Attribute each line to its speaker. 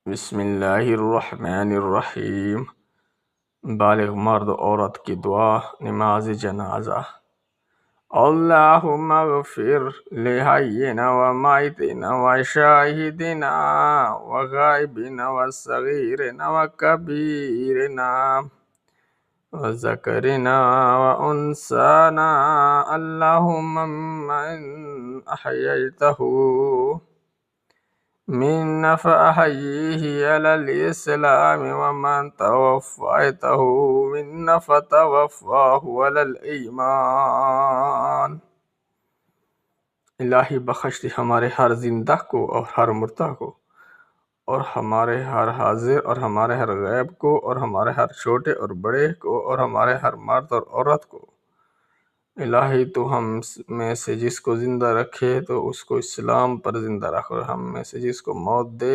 Speaker 1: بسم اللہ الرحمن الرحیم۔ بالغ مرد عورت کی دعا نماز جنازہ۔ اللہم اغفر لحینا ومیتنا وشاہدنا وغائبنا وصغیرنا وکبیرنا وذکرنا وانسانا اللہم من احییتہ منا فأحیہ علی الاسلام ومن توفیتہ منا فتوفاہ علی الایمان۔ الہی بخش دے ہمارے ہر زندہ کو اور ہر مردہ کو، اور ہمارے ہر حاضر اور ہمارے ہر غائب کو، اور ہمارے ہر چھوٹے اور بڑے کو، اور ہمارے ہر مرد اور عورت کو۔ الہی تو ہم میں سے جس کو زندہ رکھے تو اس کو اسلام پر زندہ رکھ، اور ہم میں سے جس کو موت دے